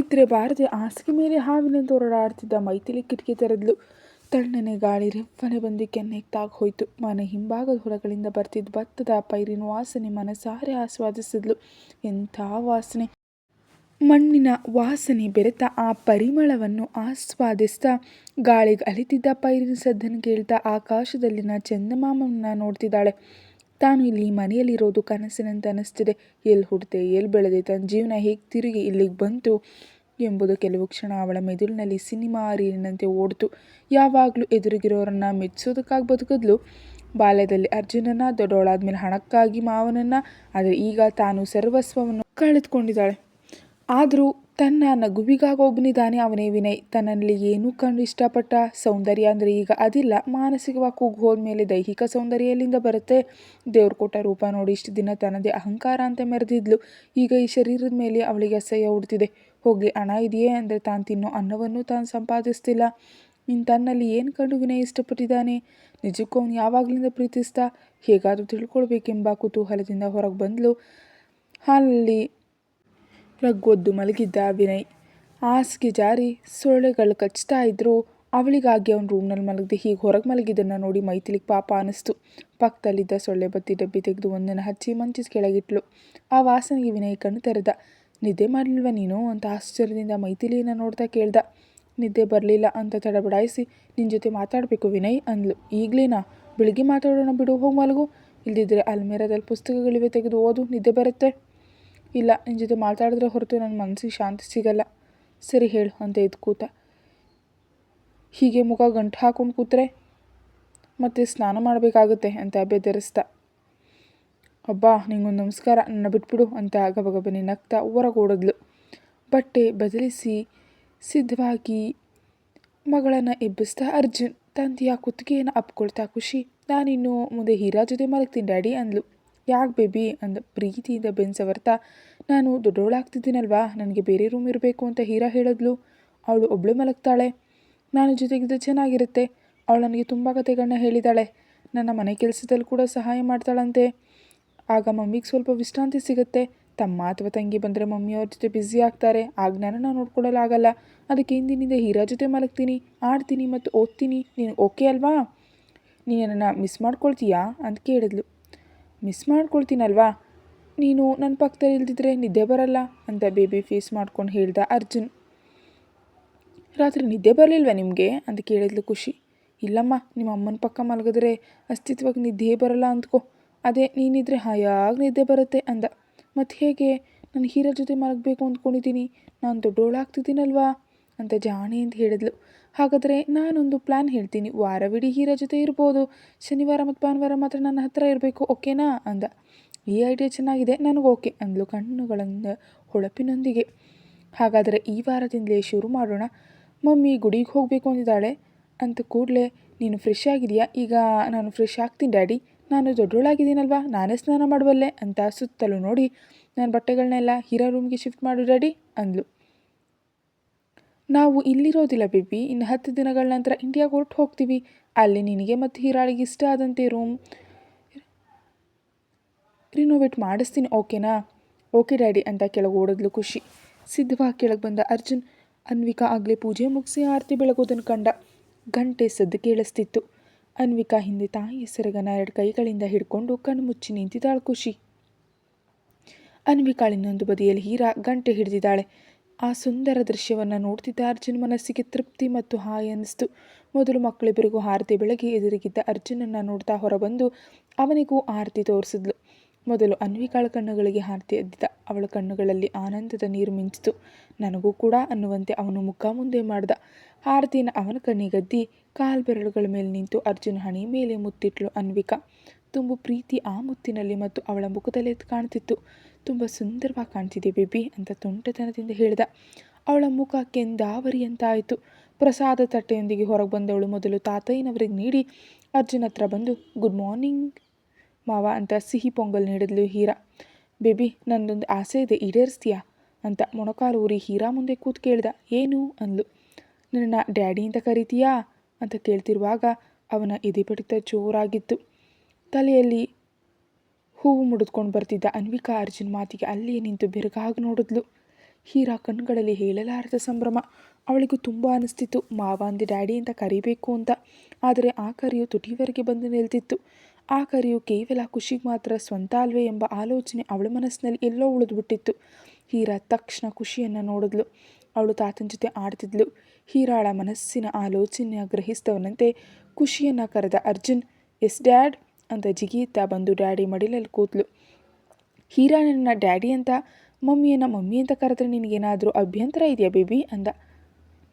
ನಿದ್ರೆ ಬಾರದೆ ಹಾಸಿಗೆ ಮೇಲೆ ಹಾವಿನಂತೆ ಹೊರಡಾಡ್ತಿದ್ದ ಮೈಥಿಲಿ ಕಿಟಕಿ ತೆರೆದ್ಲು. ತಣ್ಣನೆ ಗಾಳಿ ರೆಪ್ಪನೆ ಬಂದು ಕೆನ್ನೆಗೆ ತಾಗಿ ಹೋಯ್ತು. ಮನೆ ಹಿಂಭಾಗದ ಹೊಲಗಳಿಂದ ಬರ್ತಿದ್ದ ಭತ್ತದ ಪೈರಿನ ವಾಸನೆ ಮನಸಾರೆ ಆಸ್ವಾದಿಸಿದ್ಲು. ಎಂಥ ವಾಸನೆ! ಮಣ್ಣಿನ ವಾಸನೆ ಬೆರೆತ ಆ ಪರಿಮಳವನ್ನು ಆಸ್ವಾದಿಸ್ತಾ ಗಾಳಿಗೆ ಅಲಿತಿದ್ದ ಪೈರಿನ ಸದ್ದನ್ನು ಕೇಳ್ತಾ ಆಕಾಶದಲ್ಲಿನ ಚಂದಮಾಮನ ನೋಡ್ತಿದ್ದಾಳೆ. ತಾನು ಇಲ್ಲಿ ಮನೆಯಲ್ಲಿರೋದು ಕನಸಿನಂತೆ ಅನ್ನಿಸ್ತಿದೆ. ಎಲ್ಲಿ ಹುಟ್ಟಿದೆ, ಎಲ್ಲಿ ಬೆಳೆದೆ, ತನ್ನ ಜೀವನ ಹೇಗೆ ತಿರುಗಿ ಇಲ್ಲಿಗೆ ಬಂತು ಎಂಬುದು ಕೆಲವು ಕ್ಷಣ ಅವಳ ಮೆದುಳಿನಲ್ಲಿ ಸಿನಿಮಾ ರೀಲಿನಂತೆ ಓಡ್ತು. ಯಾವಾಗಲೂ ಎದುರಿಗಿರೋರನ್ನ ಮೆಚ್ಚಿಸೋದಕ್ಕಾಗಿ ಬದುಕಿದ್ಲು. ಬಾಲ್ಯದಲ್ಲಿ ಅರ್ಜುನನ್ನ, ದೊಡ್ಡವಳಾದ್ಮೇಲೆ ಹಣಕ್ಕಾಗಿ ಮಾವನನ್ನ. ಆದರೆ ಈಗ ತಾನು ಸರ್ವಸ್ವವನ್ನು ಕಳೆದುಕೊಂಡಿದ್ದಾಳೆ. ಆದರೂ ತನ್ನ ನಗುವಿಗಾಗಿ ಒಬ್ಬನಿದ್ದಾನೆ, ಅವನೇ ವಿನಯ್. ತನ್ನಲ್ಲಿ ಏನೂ ಕಂಡು ಇಷ್ಟಪಟ್ಟ ಸೌಂದರ್ಯ ಅಂದರೆ ಈಗ ಅದಿಲ್ಲ. ಮಾನಸಿಕವಾಗಿ ಕುಗ್ಗಿ ಹೋದ್ಮೇಲೆ ದೈಹಿಕ ಸೌಂದರ್ಯ ಎಲ್ಲಿಂದ ಬರುತ್ತೆ? ದೇವ್ರು ಕೊಟ್ಟ ರೂಪ ನೋಡಿ ಇಷ್ಟು ದಿನ ತನ್ನದೇ ಅಹಂಕಾರ ಅಂತ ಮೆರೆದಿದ್ಲು. ಈಗ ಈ ಶರೀರದ ಮೇಲೆ ಅವಳಿಗೆ ಅಸಹ್ಯ ಹುಡ್ತಿದೆ. ಹೋಗಲಿ, ಹಣ ಇದೆಯೇ ಅಂದರೆ ತಾನು ತಿನ್ನೋ ಅನ್ನವನ್ನು ತಾನು ಸಂಪಾದಿಸ್ತಿಲ್ಲ. ಇನ್ನು ತನ್ನಲ್ಲಿ ಏನು ಕಂಡು ವಿನಯ್ ಇಷ್ಟಪಟ್ಟಿದ್ದಾನೆ? ನಿಜಕ್ಕೂ ಅವನು ಯಾವಾಗಲಿಂದ ಪ್ರೀತಿಸ್ತಾ? ಹೇಗಾದರೂ ತಿಳ್ಕೊಳ್ಬೇಕೆಂಬ ಕುತೂಹಲದಿಂದ ಹೊರಗೆ ಬಂದಳು. ಅಲ್ಲಿ ರಗ್ಗೊದ್ದು ಮಲಗಿದ್ದ ವಿನಯ್. ಹಾಸಿಗೆ ಜಾರಿ ಸೊಳ್ಳೆಗಳು ಕಚ್ತಾ ಇದ್ರು. ಅವಳಿಗಾಗಿ ಅವನ ರೂಮ್ನಲ್ಲಿ ಮಲಗದೆ ಹೀಗೆ ಹೊರಗೆ ಮಲಗಿದ್ದನ್ನು ನೋಡಿ ಮೈಥಿಲಿಗೆ ಪಾಪ ಅನ್ನಿಸ್ತು. ಪಕ್ಕದಲ್ಲಿದ್ದ ಸೊಳ್ಳೆ ಬತ್ತಿ ಡಬ್ಬಿ ತೆಗೆದು ಒಂದನ್ನು ಹಚ್ಚಿ ಮಂಚಿನ ಕೆಳಗಿಟ್ಲು. ಆ ವಾಸನೆಗೆ ವಿನಯ್ ಕಣ್ಣು ತೆರೆದ. ನಿದ್ದೆ ಮಾಡಲಿಲ್ವ ನೀನು ಅಂತ ಆಶ್ಚರ್ಯದಿಂದ ಮೈಥಿಲಿಯನ್ನು ನೋಡ್ತಾ ಕೇಳ್ದ. ನಿದ್ದೆ ಬರಲಿಲ್ಲ ಅಂತ ತಡಬಡಾಯಿಸಿ ನಿನ್ನ ಜೊತೆ ಮಾತಾಡಬೇಕು ವಿನಯ್ ಅಂದ್ಲು. ಈಗಲೇನಾ? ಬೆಳಿಗ್ಗೆ ಮಾತಾಡೋಣ ಬಿಡು, ಹೋಗಿ ಮಲಗು. ಇಲ್ದಿದ್ರೆ ಅಲ್ಮೇರದಲ್ಲಿ ಪುಸ್ತಕಗಳಿವೆ, ತೆಗೆದು ಓದು, ನಿದ್ದೆ ಬರುತ್ತೆ. ಇಲ್ಲ, ನಿನ್ನ ಜೊತೆ ಮಾತಾಡಿದ್ರೆ ಹೊರತು ನನ್ನ ಮನಸ್ಸಿಗೆ ಶಾಂತಿ ಸಿಗಲ್ಲ. ಸರಿ ಹೇಳು ಅಂತ ಎದ್ದು ಕೂತ. ಹೀಗೆ ಮುಖ ಗಂಟು ಹಾಕೊಂಡು ಕೂತ್ರೆ ಮತ್ತೆ ಸ್ನಾನ ಮಾಡಬೇಕಾಗುತ್ತೆ ಅಂತ ಬೆದರಿಸ್ದ. ಅಬ್ಬಾ, ನಿಂಗೊಂದು ನಮಸ್ಕಾರ, ನನ್ನ ಬಿಟ್ಬಿಡು ಅಂತ ಗಬಗಬನೆ ನಗ್ತಾ ಹೊರಗೋಡಿದ್ಲು. ಬಟ್ಟೆ ಬದಲಿಸಿ ಸಿದ್ಧವಾಗಿ ಮಗಳನ್ನು ಎಬ್ಬಿಸ್ತಾ ಅರ್ಜುನ್. ತಂದೆಯ ಕುತ್ತಿಗೆಯನ್ನು ಅಪ್ಕೊಳ್ತಾ ಖುಷಿ. ನಾನಿನ್ನು ಮುಂದೆ ಹೀರಾ ಜೊತೆ ಮಲಗ್ತೀನಿ ಡ್ಯಾಡಿ ಅಂದ್ಲು. ಯಾಕೆ ಬೇಬಿ ಅಂದ ಪ್ರೀತಿಯಿಂದ ಬೆನ್ಸವರ್ತಾ. ನಾನು ದೊಡ್ಡವಳಾಗ್ತಿದ್ದೀನಲ್ವಾ, ನನಗೆ ಬೇರೆ ರೂಮ್ ಇರಬೇಕು ಅಂತ ಹೀರಾ ಹೇಳಿದ್ಲು. ಅವಳು ಒಬ್ಬಳೇ ಮಲಗ್ತಾಳೆ, ನಾನು ಜೊತೆಗಿದ್ದು ಚೆನ್ನಾಗಿರುತ್ತೆ. ಅವಳು ನನಗೆ ತುಂಬ ಕತೆಗಳನ್ನ ಹೇಳಿದಾಳೆ. ನನ್ನ ಮನೆ ಕೆಲಸದಲ್ಲಿ ಕೂಡ ಸಹಾಯ ಮಾಡ್ತಾಳಂತೆ. ಆಗ ಮಮ್ಮಿಗೆ ಸ್ವಲ್ಪ ವಿಶ್ರಾಂತಿ ಸಿಗುತ್ತೆ. ತಮ್ಮ ಅಥವಾ ತಂಗಿ ಬಂದರೆ ಮಮ್ಮಿಯವ್ರ ಜೊತೆ ಬ್ಯುಸಿ ಆಗ್ತಾರೆ. ಆಗ ನಾನು ನೋಡ್ಕೊಳ್ಳಲಾಗಲ್ಲ. ಅದಕ್ಕೆ ಇಂದಿನಿಂದ ಹೀರಾ ಜೊತೆ ಮಲಗ್ತೀನಿ, ಆಡ್ತೀನಿ ಮತ್ತು ಓದ್ತೀನಿ. ನೀನು ಓಕೆ ಅಲ್ವಾ? ನೀನು ನನ್ನ ಮಿಸ್ ಮಾಡ್ಕೊಳ್ತೀಯಾ ಅಂತ ಕೇಳಿದ್ಲು. ಮಿಸ್ ಮಾಡ್ಕೊಳ್ತೀನಲ್ವಾ? ನೀನು ನನ್ನ ಪಕ್ಕದಲ್ಲಿ ಇಲ್ದಿದ್ರೆ ನಿದ್ದೆ ಬರಲ್ಲ ಅಂತ ಬೇಬಿ ಫೇಸ್ ಮಾಡ್ಕೊಂಡು ಹೇಳ್ದ ಅರ್ಜುನ್. ರಾತ್ರಿ ನಿದ್ದೆ ಬರಲಿಲ್ವ ನಿಮಗೆ ಅಂತ ಕೇಳಿದ್ಲು ಖುಷಿ. ಇಲ್ಲಮ್ಮ, ನಿಮ್ಮ ಅಮ್ಮನ ಪಕ್ಕ ಮಲಗಿದ್ರೆ ಅಸ್ತಿತ್ವಕ್ಕೆ ನಿದ್ದೆ ಬರಲ್ಲ ಅಂದ್ಕೋ. ಅದೇ ನೀನಿದ್ರೆ ಹಾಯಾಗಿ ನಿದ್ದೆ ಬರುತ್ತೆ ಅಂದ. ಮತ್ತು ಹೇಗೆ? ನಾನು ಹೀರಾ ಜೊತೆ ಮಲಗಬೇಕು ಅಂದ್ಕೊಂಡಿದ್ದೀನಿ. ನಾನು ದೊಡ್ಡವಳಾಗ್ತಿದ್ದೀನಲ್ವಾ ಅಂತ ಜಾಣೆ ಅಂತ ಹೇಳಿದ್ಲು. ಹಾಗಾದರೆ ನಾನೊಂದು ಪ್ಲ್ಯಾನ್ ಹೇಳ್ತೀನಿ. ವಾರವಿಡೀ ಹೀರಾ ಜೊತೆ ಇರ್ಬೋದು. ಶನಿವಾರ ಮತ್ತು ಭಾನುವಾರ ಮಾತ್ರ ನನ್ನ ಹತ್ರ ಇರಬೇಕು, ಓಕೆನಾ ಅಂದ. ಈ ಐಡಿಯಾ ಚೆನ್ನಾಗಿದೆ, ನನಗೆ ಓಕೆ ಅಂದ್ಲು ಕಣ್ಣುಗಳಿಂದ ಹೊಳಪಿನೊಂದಿಗೆ. ಹಾಗಾದರೆ ಈ ವಾರದಿಂದಲೇ ಶುರು ಮಾಡೋಣ. ಮಮ್ಮಿ ಗುಡಿಗೆ ಹೋಗಬೇಕು ಅಂದಿದ್ದಾಳೆ ಅಂತ ಕೂಡಲೇ ನೀನು ಫ್ರೆಶ್ ಆಗಿದೆಯಾ? ಈಗ ನಾನು ಫ್ರೆಶ್ ಆಗ್ತೀನಿ ಡ್ಯಾಡಿ, ನಾನು ದೊಡ್ಡವಳಾಗಿದ್ದೀನಲ್ವಾ, ನಾನೇ ಸ್ನಾನ ಮಾಡಬಲ್ಲೆ ಅಂತ ಸುತ್ತಲೂ ನೋಡಿ ನನ್ನ ಬಟ್ಟೆಗಳನ್ನೆಲ್ಲ ಹೀರಾ ರೂಮ್ಗೆ ಶಿಫ್ಟ್ ಮಾಡು ಡ್ಯಾಡಿ ಅಂದ್ಲು. ನಾವು ಇಲ್ಲಿರೋದಿಲ್ಲ ಬೇಬಿ, ಇನ್ನು 10 ದಿನಗಳ ನಂತರ ಇಂಡಿಯಾಗೆ ಹೊರಟು ಹೋಗ್ತೀವಿ. ಅಲ್ಲಿ ನಿನಗೆ ಮತ್ತು ಹೀರಾಳಿಗೆ ಇಷ್ಟ ಆದಂತೆ ರೂಮ್ ರಿನೋವೇಟ್ ಮಾಡಿಸ್ತೀನಿ, ಓಕೆನಾ? ಓಕೆ ಡ್ಯಾಡಿ ಅಂತ ಕೆಳಗೆ ಓಡಿದ್ಲು ಖುಷಿ. ಸಿದ್ಧವಾಗಿ ಕೆಳಗೆ ಬಂದ ಅರ್ಜುನ್. ಅನ್ವಿಕಾ ಆಗಲೇ ಪೂಜೆ ಮುಗಿಸಿ ಆರತಿ ಬೆಳಗೋದನ್ನು ಕಂಡ. ಗಂಟೆ ಸದ್ದು ಕೇಳಿಸ್ತಿತ್ತು. ಅನ್ವಿಕಾ ಹಿಂದೆ ತಾಯಿಯ ಸೆರಗನ 2 ಕೈಗಳಿಂದ ಹಿಡ್ಕೊಂಡು ಕಣ್ಣು ಮುಚ್ಚಿ ನಿಂತಿದ್ದಾಳೆ ಖುಷಿ. ಅನ್ವಿಕಾಳ ಇನ್ನೊಂದು ಬದಿಯಲ್ಲಿ ಹೀರಾ ಗಂಟೆ ಹಿಡಿದಿದ್ದಾಳೆ. ಆ ಸುಂದರ ದೃಶ್ಯವನ್ನು ನೋಡ್ತಿದ್ದ ಅರ್ಜುನ್ ಮನಸ್ಸಿಗೆ ತೃಪ್ತಿ ಮತ್ತು ಹಾಯ್ ಅನ್ನಿಸ್ತು. ಮೊದಲು ಮಕ್ಕಳಿಬ್ಬರಿಗೂ ಆರತಿ ಬೆಳಗ್ಗೆ ಎದುರಿಗಿದ್ದ ಅರ್ಜುನನ್ನು ನೋಡ್ತಾ ಹೊರಬಂದು ಅವನಿಗೂ ಆರತಿ ತೋರಿಸಿದ್ಲು. ಮೊದಲು ಅನ್ವಿಕಾಳ ಕಣ್ಣುಗಳಿಗೆ ಆರತಿ ಎದ್ದಿದ್ದ. ಅವಳ ಕಣ್ಣುಗಳಲ್ಲಿ ಆನಂದದ ನೀರು ಮಿಂಚಿತು. ನನಗೂ ಕೂಡ ಅನ್ನುವಂತೆ ಅವನು ಮುಖ ಮುಂದೆ ಮಾಡ್ದ. ಆರತಿನ ಅವನ ಕಣ್ಣಿಗದ್ದಿ ಕಾಲು ಬೆರಳುಗಳ ಮೇಲೆ ನಿಂತು ಅರ್ಜುನ್ ಹಣೆ ಮೇಲೆ ಮುತ್ತಿಟ್ಲು ಅನ್ವಿಕಾ. ತುಂಬ ಪ್ರೀತಿ ಆ ಮುತ್ತಿನಲ್ಲಿ ಮತ್ತು ಅವಳ ಮುಖದಲ್ಲಿ ಕಾಣ್ತಿತ್ತು. ತುಂಬ ಸುಂದರವಾಗಿ ಕಾಣ್ತಿದೆ ಬೇಬಿ ಅಂತ ತುಂಟತನದಿಂದ ಹೇಳ್ದ. ಅವಳ ಮುಖ ಕೆಂದಾವರಿ ಅಂತ ಆಯಿತು. ಪ್ರಸಾದ ತಟ್ಟೆಯೊಂದಿಗೆ ಹೊರಗೆ ಬಂದವಳು ಮೊದಲು ತಾತಯ್ಯನವರಿಗೆ ನೀಡಿ ಅರ್ಜುನ್ ಹತ್ರ ಬಂದು ಗುಡ್ ಮಾರ್ನಿಂಗ್ ಮಾವ ಅಂತ ಸಿಹಿ ಪೊಂಗಲ್ ನೀಡಿದ್ಲು ಹೀರಾ. ಬೇಬಿ, ನನ್ನದೊಂದು ಆಸೆ ಇದೆ, ಈಡೇರಿಸ್ತೀಯಾ ಅಂತ ಮೊಣಕಾಲು ಊರಿ ಹೀರಾ ಮುಂದೆ ಕೂತು ಕೇಳ್ದ. ಏನು ಅಂದ್ಲು. ನನ್ನ ಡ್ಯಾಡಿ ಅಂತ ಕರಿತೀಯಾ ಅಂತ ಕೇಳ್ತಿರುವಾಗ ಅವನ ಎದೆ ಬಡಿತ ಜೋರಾಗಿತ್ತು. ತಲೆಯಲ್ಲಿ ಹೂವು ಮುಡಿದ್ಕೊಂಡು ಬರ್ತಿದ್ದ ಅನ್ವಿಕಾ ಅರ್ಜುನ್ ಮಾತಿಗೆ ಅಲ್ಲಿಯೇ ನಿಂತು ಬೆರಗಾಗಿ ನೋಡಿದ್ಲು. ಹೀರಾ ಕಣ್ಗಳಲ್ಲಿ ಹೇಳಲಾರದ ಸಂಭ್ರಮ. ಅವಳಿಗೂ ತುಂಬ ಅನಿಸ್ತಿತ್ತು ಮಾವ ಅಂದೆ ಡ್ಯಾಡಿ ಅಂತ ಕರಿಬೇಕು ಅಂತ. ಆದರೆ ಆ ಕರೆಯು ತುಟಿವರೆಗೆ ಬಂದು ನಿಲ್ತಿತ್ತು. ಆ ಕರೆಯು ಕೇವಲ ಖುಷಿಗೆ ಮಾತ್ರ ಸ್ವಂತ ಅಲ್ವೇ ಎಂಬ ಆಲೋಚನೆ ಅವಳ ಮನಸ್ಸಿನಲ್ಲಿ ಎಲ್ಲೋ ಉಳಿದುಬಿಟ್ಟಿತ್ತು. ಹೀರಾ ತಕ್ಷಣ ಖುಷಿಯನ್ನು ನೋಡಿದ್ಲು. ಅವಳು ತಾತನ ಜೊತೆ ಆಡ್ತಿದ್ಲು. ಹೀರಾಳ ಮನಸ್ಸಿನ ಆಲೋಚನೆಯ ಗ್ರಹಿಸಿದವನಂತೆ ಖುಷಿಯನ್ನು ಕರೆದ ಅರ್ಜುನ್, ಎಸ್ ಡ್ಯಾಡ್ ಅಂತ ಜಿಗಿಯುತ್ತಾ ಬಂದು ಡ್ಯಾಡಿ ಮಡಿಲಲ್ಲಿ ಕೂತ್ಲು. ಹೀರಾ ನನ್ನ ಡ್ಯಾಡಿ ಅಂತ ಮಮ್ಮಿಯನ್ನು ಮಮ್ಮಿ ಅಂತ ಕರೆದ್ರೆ ನಿನಗೇನಾದರೂ ಅಭ್ಯಂತರ ಇದೆಯಾ ಬೇಬಿ ಅಂದ.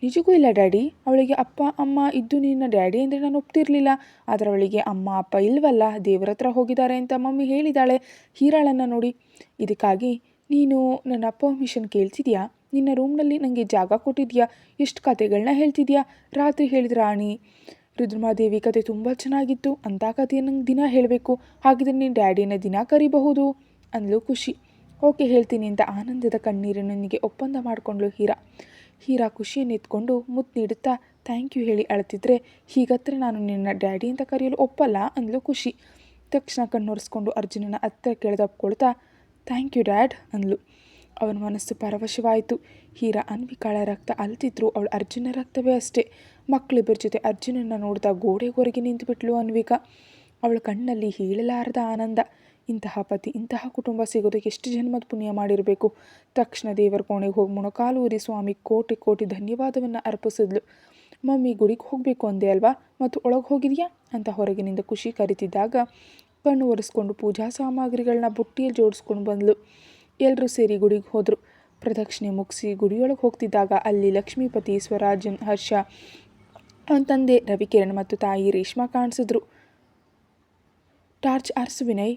ನಿಜಕ್ಕೂ ಇಲ್ಲ ಡ್ಯಾಡಿ. ಅವಳಿಗೆ ಅಪ್ಪ ಅಮ್ಮ ಇದ್ದು ನಿನ್ನ ಡ್ಯಾಡಿ ಅಂದರೆ ನಾನು ಒಪ್ತಿರ್ಲಿಲ್ಲ. ಆದರೆ ಅವಳಿಗೆ ಅಮ್ಮ ಅಪ್ಪ ಇಲ್ವಲ್ಲ, ದೇವರ ಹತ್ರ ಹೋಗಿದ್ದಾರೆ ಅಂತ ಮಮ್ಮಿ ಹೇಳಿದಾಳೆ ಹೀರಾಳನ್ನು ನೋಡಿ. ಇದಕ್ಕಾಗಿ ನೀನು ನನ್ನ ಪರ್ಮಿಷನ್ ಕೇಳ್ತಿದ್ಯಾ? ನಿನ್ನ ರೂಮ್ನಲ್ಲಿ ನನಗೆ ಜಾಗ ಕೊಟ್ಟಿದ್ಯಾ? ಎಷ್ಟು ಕತೆಗಳನ್ನ ಹೇಳ್ತಿದ್ಯಾ? ರಾತ್ರಿ ಹೇಳಿದ ರಾಣಿ ರುದ್ರಮಾದೇವಿ ಕತೆ ತುಂಬ ಚೆನ್ನಾಗಿತ್ತು. ಅಂಥ ಕತೆ ನಂಗೆ ದಿನ ಹೇಳಬೇಕು. ಹಾಗಿದ್ರೆ ನೀನು ಡ್ಯಾಡಿನ ದಿನ ಕರಿಬಹುದು ಅಂದ್ಲು ಖುಷಿ. ಓಕೆ ಹೇಳ್ತೀನಿ ಅಂತ ಆನಂದದ ಕಣ್ಣೀರನೊಂದಿಗೆ ಒಪ್ಪಂದ ಮಾಡಿಕೊಂಡ್ಳು ಹೀರಾ. ಹೀರಾ ಖುಷಿಯನ್ನು ಎತ್ಕೊಂಡು ಮುತ್ತು ನೀಡುತ್ತಾ ಥ್ಯಾಂಕ್ ಯು ಹೇಳಿ ಅಳ್ತಿದ್ರೆ, ಹೀಗತ್ರ ನಾನು ನಿನ್ನ ಡ್ಯಾಡಿ ಅಂತ ಕರೆಯಲು ಒಪ್ಪಲ್ಲ ಅಂದ್ಲು ಖುಷಿ. ತಕ್ಷಣ ಕಣ್ಣೊರೆಸ್ಕೊಂಡು ಅರ್ಜುನನ ಹತ್ತಿರ ಕೆಳೆದಪ್ಕೊಳ್ತಾ ಥ್ಯಾಂಕ್ ಯು ಡ್ಯಾಡ್ ಅಂದ್ಲು. ಅವನ ಮನಸ್ಸು ಪರವಶವಾಯಿತು. ಹೀರಾ ಅನ್ವಿಕಾಳ ರಕ್ತ ಅಲ್ತಿದ್ರು ಅವಳು ಅರ್ಜುನ ರಕ್ತವೇ ಅಷ್ಟೇ. ಮಕ್ಕಳಿಬ್ಬರ ಜೊತೆ ಅರ್ಜುನನ್ನು ನೋಡ್ತಾ ಗೋಡೆಗೊರಗೆ ನಿಂತುಬಿಟ್ಲು ಅನ್ವಿಕಾ. ಅವಳ ಕಣ್ಣಲ್ಲಿ ಹೇಳಲಾರದ ಆನಂದ. ಇಂತಹ ಪತಿ, ಇಂತಹ ಕುಟುಂಬ ಸಿಗೋದಕ್ಕೆ ಎಷ್ಟು ಜನ್ಮದ ಪುಣ್ಯ ಮಾಡಿರಬೇಕು. ತಕ್ಷಣ ದೇವರ ಕೋಣೆಗೆ ಹೋಗಿ ಮೊಣಕಾಲೂರಿ ಸ್ವಾಮಿ ಕೋಟಿ ಕೋಟಿ ಧನ್ಯವಾದವನ್ನು ಅರ್ಪಿಸಿದ್ಲು. ಮಮ್ಮಿ ಗುಡಿಗೆ ಹೋಗಬೇಕು ಅಂದೆ ಅಲ್ವಾ, ಮತ್ತು ಒಳಗೆ ಹೋಗಿದೆಯಾ ಅಂತ ಹೊರಗಿನಿಂದ ಖುಷಿ ಕರಿತಿದ್ದಾಗ ಕಣ್ಣು ಒರೆಸ್ಕೊಂಡು ಪೂಜಾ ಸಾಮಗ್ರಿಗಳನ್ನ ಬುಟ್ಟಿಯಲ್ಲಿ ಜೋಡಿಸ್ಕೊಂಡು ಬಂದ್ಲು. ಎಲ್ಲರೂ ಸೇರಿ ಗುಡಿಗೆ ಹೋದರು. ಪ್ರದಕ್ಷಿಣೆ ಮುಗಿಸಿ ಗುಡಿಯೊಳಗೆ ಹೋಗ್ತಿದ್ದಾಗ ಅಲ್ಲಿ ಲಕ್ಷ್ಮೀಪತಿ, ಸ್ವರಾಜನ್, ಹರ್ಷ, ಅವನ ತಂದೆ ರವಿಕಿರಣ್ ಮತ್ತು ತಾಯಿ ರೇಷ್ಮಾ ಕಾಣಿಸಿದ್ರು. ಟಾರ್ಚ್ ಆರಿಸು ವಿನಯ್,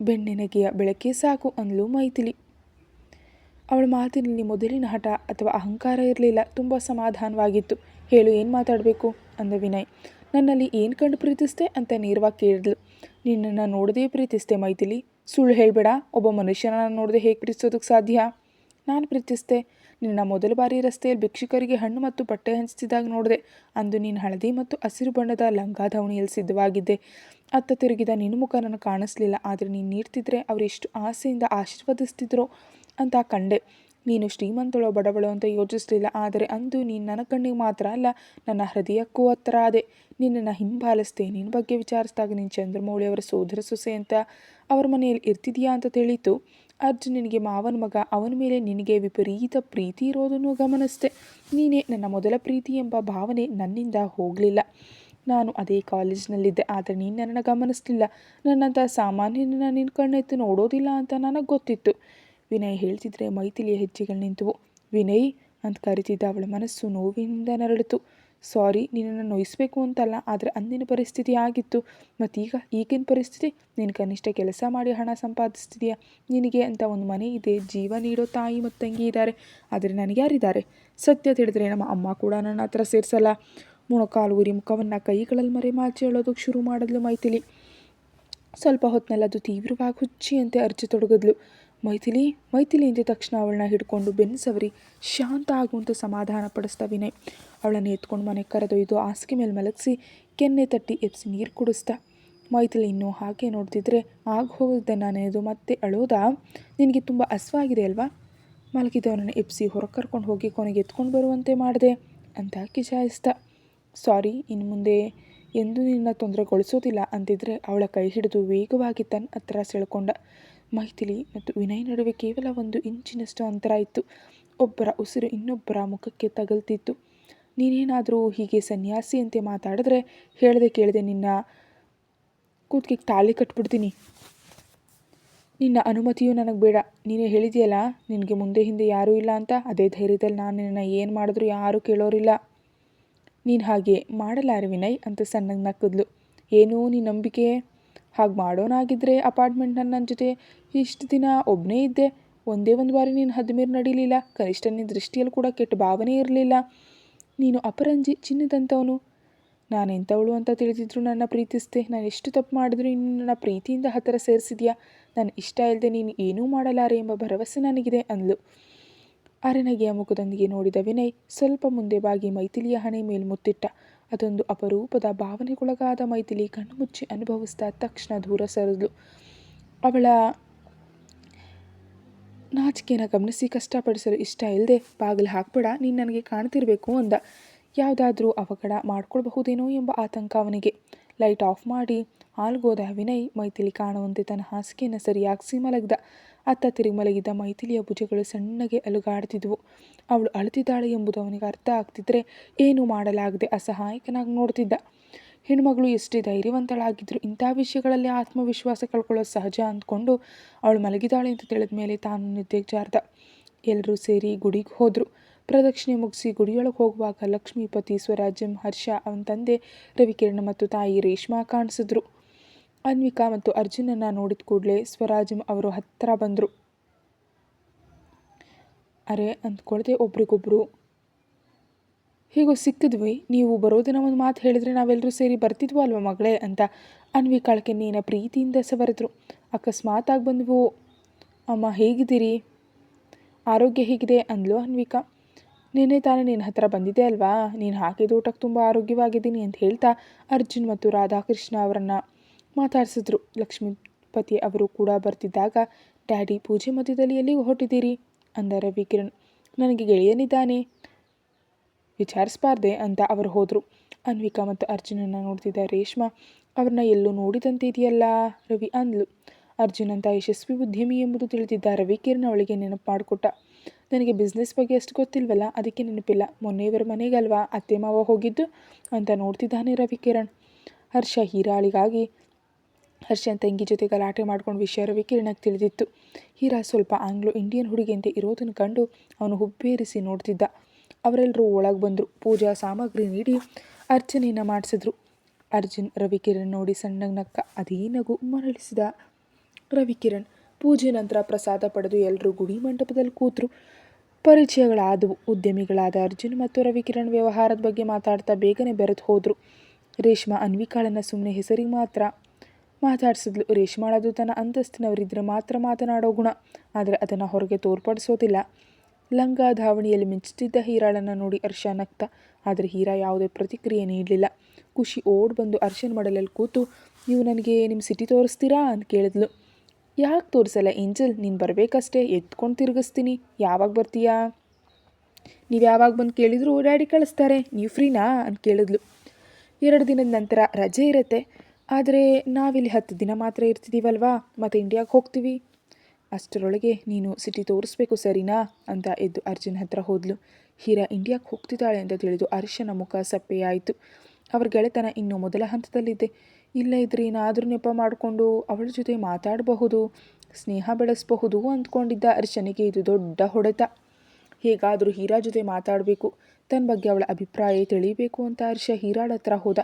ಬೆಣ್ಣೆನಗೆಯ ಬೆಳಕೇ ಸಾಕು ಅಂದ್ಲು ಮೈಥಿಲಿ. ಅವಳ ಮಾತಿನಲ್ಲಿ ಮೊದಲಿನ ಹಠ ಅಥವಾ ಅಹಂಕಾರ ಇರಲಿಲ್ಲ. ತುಂಬ ಸಮಾಧಾನವಾಗಿತ್ತು. ಹೇಳು, ಏನು ಮಾತಾಡಬೇಕು ಅಂದ ವಿನಯ್. ನನ್ನಲ್ಲಿ ಏನು ಕಂಡು ಪ್ರೀತಿಸ್ತೆ ಅಂತ ನೇರವಾಗಿ ಕೇಳಿದ್ಲು. ನಿನ್ನನ್ನು ನೋಡದೇ ಪ್ರೀತಿಸ್ತೆ ಮೈಥಿಲಿ. ಸುಳ್ಳು ಹೇಳಬೇಡ. ಒಬ್ಬ ಮನುಷ್ಯನ ನೋಡದೆ ಹೇಗೆ ಪ್ರೀತಿಸೋದಕ್ಕೆ ಸಾಧ್ಯ? ನಾನು ಪ್ರೀತಿಸ್ತೆ. ನಿನ್ನ ಮೊದಲ ಬಾರಿ ರಸ್ತೆಯಲ್ಲಿ ಭಿಕ್ಷುಕರಿಗೆ ಹಣ್ಣು ಮತ್ತು ಬಟ್ಟೆ ಹಂಚ್ತಿದ್ದಾಗ ನೋಡಿದೆ. ಅಂದು ನೀನು ಹಳದಿ ಮತ್ತು ಹಸಿರು ಬಣ್ಣದ ಲಂಗಾದಾವಣಿಯಲ್ಲಿ ಸಿದ್ಧವಾಗಿದ್ದೆ. ಅತ್ತ ತಿರುಗಿದ ನಿನ್ನ ಮುಖ ನನಗೆ ಕಾಣಿಸ್ಲಿಲ್ಲ. ಆದರೆ ನೀನು ನೀಡ್ತಿದ್ರೆ ಅವ್ರು ಎಷ್ಟು ಆಸೆಯಿಂದ ಆಶೀರ್ವದಿಸ್ತಿದ್ರು ಅಂತ ಕಂಡೆ. ನೀನು ಶ್ರೀಮಂತಳೋ ಬಡವಳೋ ಅಂತ ಯೋಚಿಸಲಿಲ್ಲ. ಆದರೆ ಅಂದು ನೀನು ನನ್ನ ಕಣ್ಣಿಗೆ ಮಾತ್ರ ಅಲ್ಲ, ನನ್ನ ಹೃದಯಕ್ಕೂ ಹತ್ತಿರ ಆದೆ. ನಿನ್ನನ್ನು ಹಿಂಬಾಲಿಸ್ದೆ. ನಿನ್ನ ಬಗ್ಗೆ ವಿಚಾರಿಸಿದಾಗ ನೀನು ಚಂದ್ರಮೌಳಿಯವರ ಸೋದರ ಸೊಸೆ ಅಂತ ಅವ್ರ ಮನೆಯಲ್ಲಿ ಇರ್ತಿದೆಯಾ ಅಂತ ತಿಳಿಯಿತು. ಅರ್ಜುನನಿಗೆ ಮಾವನ ಮಗ, ಅವನ ಮೇಲೆ ನಿನಗೆ ವಿಪರೀತ ಪ್ರೀತಿ ಇರೋದನ್ನು ಗಮನಿಸಿದೆ. ನೀನೇ ನನ್ನ ಮೊದಲ ಪ್ರೀತಿ ಎಂಬ ಭಾವನೆ ನನ್ನಿಂದ ಹೋಗಲಿಲ್ಲ. ನಾನು ಅದೇ ಕಾಲೇಜಿನಲ್ಲಿದ್ದೆ. ಆದರೆ ನೀನು ನನ್ನನ್ನು ಗಮನಿಸಲಿಲ್ಲ. ನನ್ನಂಥ ಸಾಮಾನ್ಯನನ್ನು ನಿನ್ನ ಕಣ್ಣೆತ್ತು ನೋಡೋದಿಲ್ಲ ಅಂತ ನನಗೆ ಗೊತ್ತಿತ್ತು. ವಿನಯ್ ಹೇಳ್ತಿದ್ರೆ ಮೈಥಿಲಿಯ ಹೆಜ್ಜೆಗಳು ನಿಂತವು. ವಿನಯ್ ಅಂತ ಕರಿತಿದ್ದ ಅವಳ ಮನಸ್ಸು ನೋವಿನಿಂದ ನರಳಿತು. ಸಾರಿ, ನಿನ್ನನ್ನು ನೋಯಿಸ್ಬೇಕು ಅಂತಲ್ಲ, ಆದರೆ ಅಂದಿನ ಪರಿಸ್ಥಿತಿ ಆಗಿತ್ತು. ಈಗಿನ ಪರಿಸ್ಥಿತಿ, ನೀನು ಕನಿಷ್ಠ ಕೆಲಸ ಮಾಡಿ ಹಣ ಸಂಪಾದಿಸ್ತಿದೆಯಾ? ನಿನಗೆ ಅಂತ ಒಂದು ಮನೆ ಇದೆ, ಜೀವ ನೀಡೋ ತಾಯಿ ಮತ್ತು ತಂಗಿ ಇದ್ದಾರೆ. ಆದರೆ ನನಗೆ ಯಾರಿದ್ದಾರೆ? ಸತ್ಯ ತಿಳಿದ್ರೆ ನಮ್ಮ ಅಮ್ಮ ಕೂಡ ನನ್ನ ಹತ್ರ ಸೇರಿಸಲ್ಲ. ಮೊಣಕಾಲೂರಿ ಮುಖವನ್ನು ಕೈಗಳಲ್ಲಿ ಮರೆಮಾಚಿ ಹೇಳೋದಕ್ಕೆ ಶುರು ಮಾಡಿದ್ಲು ಮೈಥಿಲಿ. ಸ್ವಲ್ಪ ಹೊತ್ತಿನಲ್ಲಿ ಅದು ತೀವ್ರವಾಗಿ ಹುಚ್ಚಿಯಂತೆ ಅರ್ಚತೊಡಗಿದ್ಲು. ಮೈಥಿಲಿ ಮೈಥಿಲಿ ಎಂದ ತಕ್ಷಣ ಅವಳನ್ನ ಹಿಡ್ಕೊಂಡು ಬೆನ್ಸವರಿ ಶಾಂತ ಆಗುವಂತ ಸಮಾಧಾನ ಪಡಿಸ್ತಾ ವಿನಯ್. ಅವಳನ್ನು ಎತ್ಕೊಂಡು ಮನೆಗೆ ಕರೆದೊಯ್ದು ಹಾಸಿಗೆ ಮೇಲೆ ಮಲಗಿಸಿ ಕೆನ್ನೆ ತಟ್ಟಿ ಎಬ್ಸಿ ನೀರು ಕುಡಿಸ್ತಾ. ಮೈಥಿಲಿ ಇನ್ನೂ ಹಾಗೆ ನೋಡ್ತಿದ್ರೆ ಆಗ ಹೋಗಿದ್ದನ್ನು ನೆನೆದು ಮತ್ತೆ ಅಳೋದಾ? ನಿನಗೆ ತುಂಬ ಹಸುವಾಗಿದೆ ಅಲ್ವಾ? ಮಲಗಿದವನನ್ನು ಎಬ್ಸಿ ಹೊರಗೆ ಕರ್ಕೊಂಡು ಹೋಗಿ ಕೊನೆಗೆ ಎತ್ಕೊಂಡು ಬರುವಂತೆ ಮಾಡಿದೆ ಅಂತ ಕಿಚಾಯಿಸ್ತಾ. ಸಾರಿ, ಇನ್ನು ಮುಂದೆ ಎಂದೂ ನಿನ್ನ ತೊಂದರೆಗೊಳಿಸೋದಿಲ್ಲ ಅಂತಿದ್ರೆ ಅವಳ ಕೈ ಹಿಡಿದು ವೇಗವಾಗಿ ತನ್ನ ಹತ್ರ ಸೆಳ್ಕೊಂಡ. ಮೈಥಿಲಿ ಮತ್ತು ವಿನಯ್ ನಡುವೆ ಕೇವಲ 1 ಇಂಚಿನಷ್ಟು ಅಂತರ ಇತ್ತು. ಒಬ್ಬರ ಉಸಿರು ಇನ್ನೊಬ್ಬರ ಮುಖಕ್ಕೆ ತಗಲ್ತಿತ್ತು. ನೀನೇನಾದರೂ ಹೀಗೆ ಸನ್ಯಾಸಿಯಂತೆ ಮಾತಾಡಿದ್ರೆ ಹೇಳದೆ ಕೇಳದೆ ನಿನ್ನ ಕೂತ್ಗೆ ತಾಳಿ ಕಟ್ಬಿಡ್ತೀನಿ. ನಿನ್ನ ಅನುಮತಿಯೂ ನನಗೆ ಬೇಡ. ನೀನೇ ಹೇಳಿದೆಯಲ್ಲ ನಿನಗೆ ಮುಂದೆ ಹಿಂದೆ ಯಾರೂ ಇಲ್ಲ ಅಂತ. ಅದೇ ಧೈರ್ಯದಲ್ಲಿ ನಾನು ನಿನ್ನ ಏನು ಮಾಡಿದ್ರೂ ಯಾರೂ ಕೇಳೋರಿಲ್ಲ. ನೀನು ಹಾಗೆ ಮಾಡಲಾರೆ ವಿನಯ್ ಅಂತ ಸಣ್ಣಗೆ ನಕ್ಕದ್ಲು. ಏನೂ ನೀನು ನಂಬಿಕೆ? ಹಾಗೆ ಮಾಡೋನಾಗಿದ್ದರೆ ಅಪಾರ್ಟ್ಮೆಂಟ್ನಲ್ಲಿ ನನ್ನ ಜೊತೆ ಇಷ್ಟು ದಿನ ಒಬ್ಬನೇ ಇದ್ದೆ. ಒಂದೇ ಒಂದು ಬಾರಿ ನೀನು ಹದಿಮೀರಿ ನಡೀಲಿಲ್ಲ. ಕನಿಷ್ಠ ನಿನ್ನ ದೃಷ್ಟಿಯಲ್ಲಿ ಕೂಡ ಕೆಟ್ಟ ಭಾವನೆ ಇರಲಿಲ್ಲ. ನೀನು ಅಪರಂಜಿ, ಚಿನ್ನದಂಥವನು. ನಾನೆಂಥವಳು ಅಂತ ತಿಳಿದಿದ್ರು ನನ್ನ ಪ್ರೀತಿಸ್ದೆ. ನಾನು ಎಷ್ಟು ತಪ್ಪು ಮಾಡಿದ್ರು ಇನ್ನು ನನ್ನ ಪ್ರೀತಿಯಿಂದ ಹತ್ತಿರ ಸೇರಿಸಿದ್ಯಾ. ನಾನು ಇಷ್ಟ ಇಲ್ಲದೆ ನೀನು ಏನೂ ಮಾಡಲಾರೆ ಎಂಬ ಭರವಸೆ ನನಗಿದೆ ಅಂದ್ಲು. ಅರೆನಗೆಯ ಮುಖದೊಂದಿಗೆ ನೋಡಿದ ವಿನಯ್ ಸ್ವಲ್ಪ ಮುಂದೆ ಬಾಗಿ ಮೈಥಿಲಿಯ ಹಣೆ ಮೇಲೆ ಮುತ್ತಿಟ್ಟ. ಅದೊಂದು ಅಪರೂಪದ ಭಾವನೆಗೊಳಗಾದ ಮೈಥಿಲಿ ಕಣ್ಣು ಮುಚ್ಚಿ ಅನುಭವಿಸಿದ ತಕ್ಷಣ ದೂರ ಸರಿದ್ಲು. ಅವಳ ನಾಚಿಕೆನ ಗಮನಿಸಿ ಕಷ್ಟಪಡಿಸಲು ಇಷ್ಟ ಇಲ್ಲದೆ ಬಾಗಿಲು ಹಾಕ್ಬೇಡ, ನೀನು ನನಗೆ ಕಾಣ್ತಿರ್ಬೇಕು ಅಂದ. ಯಾವುದಾದ್ರೂ ಅವಘಡ ಮಾಡ್ಕೊಳ್ಬಹುದೇನೋ ಎಂಬ ಆತಂಕ ಅವನಿಗೆ. ಲೈಟ್ ಆಫ್ ಮಾಡಿ ಆಲ್ಗೋದ ವಿನಯ್ ಮೈಥಿಲಿ ಕಾಣುವಂತೆ ತನ್ನ ಹಾಸಿಗೆಯನ್ನು ಸರಿಯಾಗಿಸಿ ಮಲಗಿದ. ಅತ್ತ ತಿರುಗಿ ಮಲಗಿದ್ದ ಮೈಥಿಲಿಯ ಭುಜಗಳು ಸಣ್ಣಗೆ ಅಲುಗಾಡ್ತಿದ್ವು. ಅವಳು ಅಳುತ್ತಿದ್ದಾಳೆ ಎಂಬುದು ಅವನಿಗೆ ಅರ್ಥ ಆಗ್ತಿದ್ರೆ ಏನೂ ಮಾಡಲಾಗದೆ ಅಸಹಾಯಕನಾಗಿ ನೋಡ್ತಿದ್ದ. ಹೆಣ್ಮಗಳು ಎಷ್ಟೇ ಧೈರ್ಯವಂತಳಾಗಿದ್ದರೂ ಇಂಥ ವಿಷಯಗಳಲ್ಲಿ ಆತ್ಮವಿಶ್ವಾಸ ಕಳ್ಕೊಳ್ಳೋದು ಸಹಜ ಅಂದ್ಕೊಂಡು ಅವಳು ಮಲಗಿದಾಳೆ ಅಂತ ತಿಳಿದ ಮೇಲೆ ತಾನು ನಿದ್ದೆಗೆ ಜಾರ್ದ. ಎಲ್ಲರೂ ಸೇರಿ ಗುಡಿಗೆ ಹೋದರು. ಪ್ರದಕ್ಷಿಣೆ ಮುಗಿಸಿ ಗುಡಿಯೊಳಗೆ ಹೋಗುವಾಗ ಲಕ್ಷ್ಮೀಪತಿ, ಸ್ವರಾಜ್ಯಂ, ಹರ್ಷ, ಅವನ ತಂದೆ ರವಿಕಿರಣ್ ಮತ್ತು ತಾಯಿ ರೇಷ್ಮಾ ಕಾಣಿಸಿದ್ರು. ಅನ್ವಿಕಾ ಮತ್ತು ಅರ್ಜುನನ್ನ ನೋಡಿದ ಕೂಡಲೇ ಸ್ವರಾಜ್ಯಂ ಅವರು ಹತ್ತಿರ ಬಂದರು. ಅರೆ ಅಂದ್ಕೊಳ್ದೆ ಒಬ್ರಿಗೊಬ್ರು ಹೀಗೂ ಸಿಕ್ಕಿದ್ವಿ, ನೀವು ಬರೋದಿನ ಒಂದು ಮಾತು ಹೇಳಿದ್ರೆ ನಾವೆಲ್ಲರೂ ಸೇರಿ ಬರ್ತಿದ್ವು ಅಲ್ವ ಮಗಳೇ ಅಂತ ಅನ್ವಿಕಾಳ ಕೆನ್ನೆಯನ್ನು ಪ್ರೀತಿಯಿಂದ ಸವರಿದ್ರು. ಅಕಸ್ಮಾತ್ ಆಗಿ ಬಂದ್ವು. ಅಮ್ಮ ಹೇಗಿದ್ದೀರಿ, ಆರೋಗ್ಯ ಹೇಗಿದೆ ಅಂದ್ಲು ಅನ್ವಿಕಾ. ನಿನ್ನೆ ತಾನೇ ನಿನ್ನ ಹತ್ರ ಬಂದಿದ್ದೆ ಅಲ್ವಾ, ನೀನು ಹಾಕಿದ ಊಟಕ್ಕೆ ತುಂಬ ಆರೋಗ್ಯವಾಗಿದ್ದೀನಿ ಅಂತ ಹೇಳ್ತಾ ಅರ್ಜುನ್ ಮತ್ತು ರಾಧಾಕೃಷ್ಣ ಅವರನ್ನು ಮಾತಾಡಿಸಿದ್ರು. ಲಕ್ಷ್ಮೀಪತಿ ಅವರು ಕೂಡ ಬರ್ತಿದ್ದಾಗ ಡ್ಯಾಡಿ ಪೂಜೆ ಮಧ್ಯದಲ್ಲಿ ಎಲ್ಲಿಗೆ ಹೊರಟಿದ್ದೀರಿ ಅಂದ ರವಿಕಿರಣ್. ನನಗೆ ಗೆಳೆಯನಿದ್ದಾನೆ, ವಿಚಾರಿಸಬಾರ್ದೆ ಅಂತ ಅವರು ಹೋದರು. ಅನ್ವಿಕಾ ಮತ್ತು ಅರ್ಜುನನ್ನು ನೋಡ್ತಿದ್ದ ರೇಷ್ಮಾ ಅವ್ರನ್ನ ಎಲ್ಲೂ ನೋಡಿದಂತೆ ಇದೆಯಲ್ಲ ರವಿ ಅಂದ್ಲು. ಅರ್ಜುನ್ ಅಂತ ಯಶಸ್ವಿ ಉದ್ಯಮಿ ಎಂಬುದು ತಿಳಿದಿದ್ದ ರವಿಕಿರಣ್ ಅವಳಿಗೆ ನೆನಪು ಮಾಡಿಕೊಟ್ಟ. ನನಗೆ ಬಿಸ್ನೆಸ್ ಬಗ್ಗೆ ಅಷ್ಟು ಗೊತ್ತಿಲ್ವಲ್ಲ, ಅದಕ್ಕೆ ನೆನಪಿಲ್ಲ. ಮೊನ್ನೆ ಇವರ ಮನೆಗಲ್ವಾ ಅತ್ತೆ ಮಾವ ಹೋಗಿದ್ದು ಅಂತ ನೋಡ್ತಿದ್ದಾನೆ ರವಿಕಿರಣ್. ಹೀರಾಳಿಗಾಗಿ ಹರ್ಷನ್ ತಂಗಿ ಜೊತೆ ಗಲಾಟೆ ಮಾಡ್ಕೊಂಡು ವಿಷಯ ರವಿಕಿರಣಕ್ಕೆ ತಿಳಿದಿತ್ತು. ಹೀರಾ ಸ್ವಲ್ಪ ಆಂಗ್ಲೋ ಇಂಡಿಯನ್ ಹುಡುಗಿಯಂತೆ ಇರೋದನ್ನು ಕಂಡು ಅವನು ಹುಬ್ಬೇರಿಸಿ ನೋಡ್ತಿದ್ದ. ಅವರೆಲ್ಲರೂ ಒಳಗೆ ಬಂದರು. ಪೂಜಾ ಸಾಮಗ್ರಿ ನೀಡಿ ಅರ್ಚನೆಯನ್ನು ಮಾಡಿಸಿದ್ರು. ಅರ್ಜುನ್ ರವಿಕಿರಣ್ ನೋಡಿ ಸಣ್ಣಗೆ ನಕ್ಕ. ಅದೇ ನಗು ಮರಳಿಸಿದ ರವಿಕಿರಣ್. ಪೂಜೆ ನಂತರ ಪ್ರಸಾದ ಪಡೆದು ಎಲ್ಲರೂ ಗುಡಿ ಮಂಟಪದಲ್ಲಿ ಕೂತರು. ಪರಿಚಯಗಳಾದವು. ಉದ್ಯಮಿಗಳಾದ ಅರ್ಜುನ್ ಮತ್ತು ರವಿಕಿರಣ್ ವ್ಯವಹಾರದ ಬಗ್ಗೆ ಮಾತಾಡ್ತಾ ಬೇಗನೆ ಬೆರೆತು ಹೋದರು. ರೇಷ್ಮಾ ಅನ್ವಿಕಾಳನ್ನು ಸುಮ್ಮನೆ ಹೆಸರಿಗೆ ಮಾತ್ರ ಮಾತಾಡಿಸಿದ್ಲು. ರೇಷ್ಮಾಳದು ತನ್ನ ಅಂತಸ್ತಿನವರಿದ್ದರೆ ಮಾತ್ರ ಮಾತನಾಡೋ ಗುಣ, ಆದರೆ ಅದನ್ನು ಹೊರಗೆ ತೋರ್ಪಡಿಸೋದಿಲ್ಲ. ಲಂಗ ಧಾವಣಿಯಲ್ಲಿ ಮಿಂಚುತ್ತಿದ್ದ ಹೀರಾಳನ್ನು ನೋಡಿ ಹರ್ಷ ನಗ್ತ. ಆದರೆ ಹೀರಾ ಯಾವುದೇ ಪ್ರತಿಕ್ರಿಯೆ ನೀಡಲಿಲ್ಲ. ಖುಷಿ ಓಡ್ ಬಂದು ಅರ್ಶನ್ ಮಡಲಲ್ಲಿ ಕೂತು, ನೀವು ನನಗೆ ನಿಮ್ಮ ಸಿಟಿ ತೋರಿಸ್ತೀರಾ ಅಂತ ಕೇಳಿದ್ಲು. ಯಾಕೆ ತೋರಿಸಲ್ಲ ಏಂಜಲ್, ನೀನು ಬರಬೇಕಷ್ಟೇ, ಎತ್ಕೊಂಡು ತಿರುಗಿಸ್ತೀನಿ, ಯಾವಾಗ ಬರ್ತೀಯಾ? ನೀವು ಯಾವಾಗ ಬಂದು ಕೇಳಿದ್ರು ಡ್ಯಾಡಿ ಕಳಿಸ್ತಾರೆ, ನೀವು ಫ್ರೀನಾ ಅಂತ ಕೇಳಿದ್ಲು. 2 ದಿನದ ನಂತರ ರಜೆ ಇರುತ್ತೆ, ಆದರೆ ನಾವಿಲ್ಲಿ 10 ದಿನ ಮಾತ್ರ ಇರ್ತಿದ್ದೀವಲ್ವಾ, ಮತ್ತು ಇಂಡಿಯಾಗೆ ಹೋಗ್ತೀವಿ. ಅಷ್ಟರೊಳಗೆ ನೀನು ಸಿಟಿ ತೋರಿಸ್ಬೇಕು ಸರಿನಾ ಅಂತ ಎದ್ದು ಅರ್ಜುನ್ ಹತ್ರ ಹೋದ್ಲು. ಹೀರಾ ಇಂಡಿಯಾಕ್ಕೆ ಹೋಗ್ತಿದ್ದಾಳೆ ಅಂತ ತಿಳಿದು ಅರ್ಶನ ಮುಖ ಸಪ್ಪೆಯಾಯಿತು. ಅವ್ರ ಗೆಳೆತನ ಇನ್ನೂ ಮೊದಲ ಹಂತದಲ್ಲಿದ್ದೆ. ಇಲ್ಲ ಇದ್ರೆ ಏನಾದರೂ ನೆಪ ಮಾಡಿಕೊಂಡು ಅವಳ ಜೊತೆ ಮಾತಾಡಬಹುದು, ಸ್ನೇಹ ಬೆಳೆಸಬಹುದು ಅಂದ್ಕೊಂಡಿದ್ದ ಅರ್ಶನಿಗೆ ಇದು ದೊಡ್ಡ ಹೊಡೆತ. ಹೇಗಾದರೂ ಹೀರಾ ಜೊತೆ ಮಾತಾಡಬೇಕು, ತನ್ನ ಬಗ್ಗೆ ಅವಳ ಅಭಿಪ್ರಾಯ ತಿಳಿಯಬೇಕು ಅಂತ ಹರ್ಷ ಹೀರಾಳ ಹತ್ರ ಹೋದ.